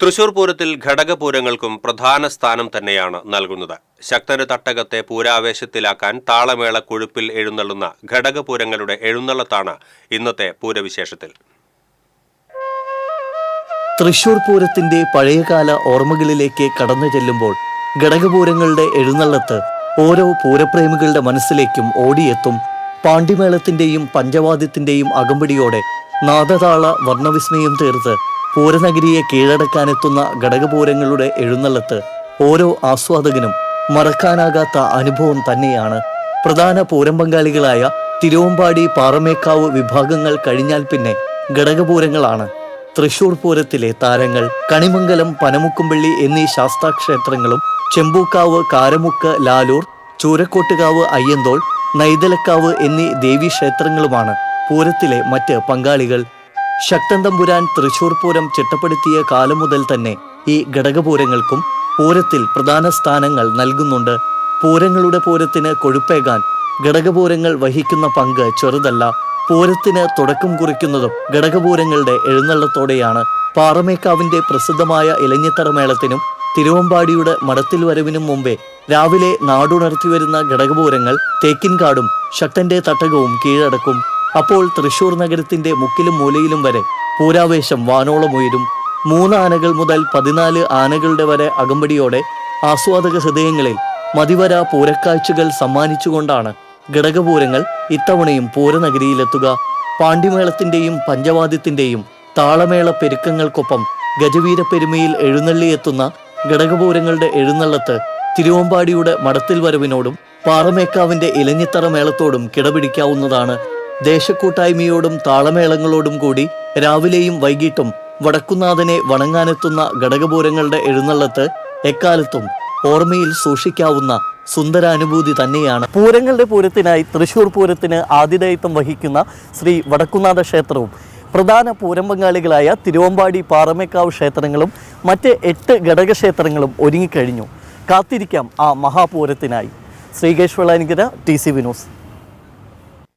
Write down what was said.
തൃശൂർ പൂരത്തിൽ ഘടകപൂരങ്ങൾക്കും പ്രധാന സ്ഥാനം തന്നെയാണ് നൽകുന്നത്. ശക്തന് തട്ടകത്തെ പൂരാവേശത്തിലാക്കാൻ താളമേള കൊഴുപ്പിൽ എഴുന്നള്ളുന്ന ഘടകപൂരങ്ങളുടെ എഴുന്നള്ളത്താണ് ഇന്നത്തെ പൂരവിശേഷത്തിൽ. തൃശൂർ പൂരത്തിന്റെ പഴയകാല ഓർമ്മകളിലേക്ക് കടന്നു ചെല്ലുമ്പോൾ ഘടകപൂരങ്ങളുടെ എഴുന്നള്ളത്ത് ഓരോ പൂരപ്രേമികളുടെ മനസ്സിലേക്കും ഓടിയെത്തും. പാണ്ടിമേളത്തിന്റെയും പഞ്ചവാദ്യത്തിന്റെയും അകമ്പടിയോടെ നാദതാള വർണ്ണവിസ്മയം തീർത്ത് പൂരനഗരിയെ കീഴടക്കാനെത്തുന്ന ഘടകപൂരങ്ങളുടെ എഴുന്നള്ളത്ത് ഓരോ ആസ്വാദകനും മറക്കാനാകാത്ത അനുഭവം തന്നെയാണ്. പ്രധാന പൂരം പങ്കാളികളായ തിരുവമ്പാടി, പാറമേക്കാവ് വിഭാഗങ്ങൾ കഴിഞ്ഞാൽ പിന്നെ ഘടകപൂരങ്ങളാണ് തൃശൂർ പൂരത്തിലെ താരങ്ങൾ. കണിമംഗലം, പനമുക്കുംപള്ളി എന്നീ ശാസ്താക്ഷേത്രങ്ങളും ചെമ്പൂക്കാവ്, കാരമുക്ക്, ലാലൂർ, ചൂരക്കോട്ടുകാവ്, അയ്യന്തോൾ, നൈതലക്കാവ് എന്നീ ദേവീക്ഷേത്രങ്ങളുമാണ് പൂരത്തിലെ മറ്റ് പങ്കാളികൾ. ശക്തൻ തമ്പുരാൻ തൃശൂർ പൂരം ചിട്ടപ്പെടുത്തിയ കാലം മുതൽ തന്നെ ഈ ഘടകപൂരങ്ങൾക്കും പൂരത്തിൽ പ്രധാന സ്ഥാനങ്ങൾ നൽകുന്നുണ്ട്. പൂരങ്ങളുടെ പൂരത്തിന് കൊഴുപ്പേകാൻ ഘടകപൂരങ്ങൾ വഹിക്കുന്ന പങ്ക് ചെറുതല്ല. പൂരത്തിന് തുടക്കം കുറിക്കുന്നതും ഘടകപൂരങ്ങളുടെ എഴുന്നള്ളത്തോടെയാണ്. പാറമേക്കാവിന്റെ പ്രസിദ്ധമായ ഇലഞ്ഞിത്തറ മേളത്തിനും തിരുവമ്പാടിയുടെ മടത്തിൽ വരവിനും മുമ്പേ രാവിലെ നാടുണർത്തി വരുന്ന ഘടകപൂരങ്ങൾ തേക്കിൻകാടും ശക്തന്റെ തട്ടകവും കീഴടക്കും. അപ്പോൾ തൃശൂർ നഗരത്തിന്റെ മുക്കിലും മൂലയിലും വരെ പൂരാവേശം വാനോളമുയരും. 3 ആനകൾ മുതൽ 14 ആനകളുടെ വരെ അകമ്പടിയോടെ ആസ്വാദക ഹൃദയങ്ങളിൽ മതിവര പൂരക്കാഴ്ചകൾ സമ്മാനിച്ചുകൊണ്ടാണ് ഘടകപൂരങ്ങൾ ഇത്തവണയും പൂരനഗരിയിലെത്തുക. പാണ്ടിമേളത്തിന്റെയും പഞ്ചവാദ്യത്തിന്റെയും താളമേള പെരുക്കങ്ങൾക്കൊപ്പം ഗജവീരപ്പെരുമയിൽ എഴുന്നള്ളിയെത്തുന്ന ഘടകപൂരങ്ങളുടെ എഴുന്നള്ളത്ത് തിരുവമ്പാടിയുടെ മടത്തിൽ വരവിനോടും പാറമേക്കാവിന്റെ ഇലഞ്ഞിത്തറ മേളത്തോടും കിടപിടിക്കാവുന്നതാണ്. ദേശക്കൂട്ടായ്മയോടും താളമേളങ്ങളോടും കൂടി രാവിലെയും വൈകിട്ടും വടക്കുന്നാഥനെ വണങ്ങാനെത്തുന്ന ഘടകപൂരങ്ങളുടെ എഴുന്നള്ളത്ത് എക്കാലത്തും ഓർമ്മയിൽ സൂക്ഷിക്കാവുന്ന സുന്ദരാനുഭൂതി തന്നെയാണ്. പൂരങ്ങളുടെ പൂരത്തിനായി തൃശൂർ പൂരത്തിന് ആതിഥേയത്വം വഹിക്കുന്ന ശ്രീ വടക്കുന്നാഥ ക്ഷേത്രവും പ്രധാന പൂരം പങ്കാളികളായ തിരുവമ്പാടി, പാറമേക്കാവ് ക്ഷേത്രങ്ങളും മറ്റ് 8 ഘടകക്ഷേത്രങ്ങളും ഒരുങ്ങിക്കഴിഞ്ഞു. കാത്തിരിക്കാം ആ മഹാപൂരത്തിനായി. Sreekesh Vellanikkara, TCV news.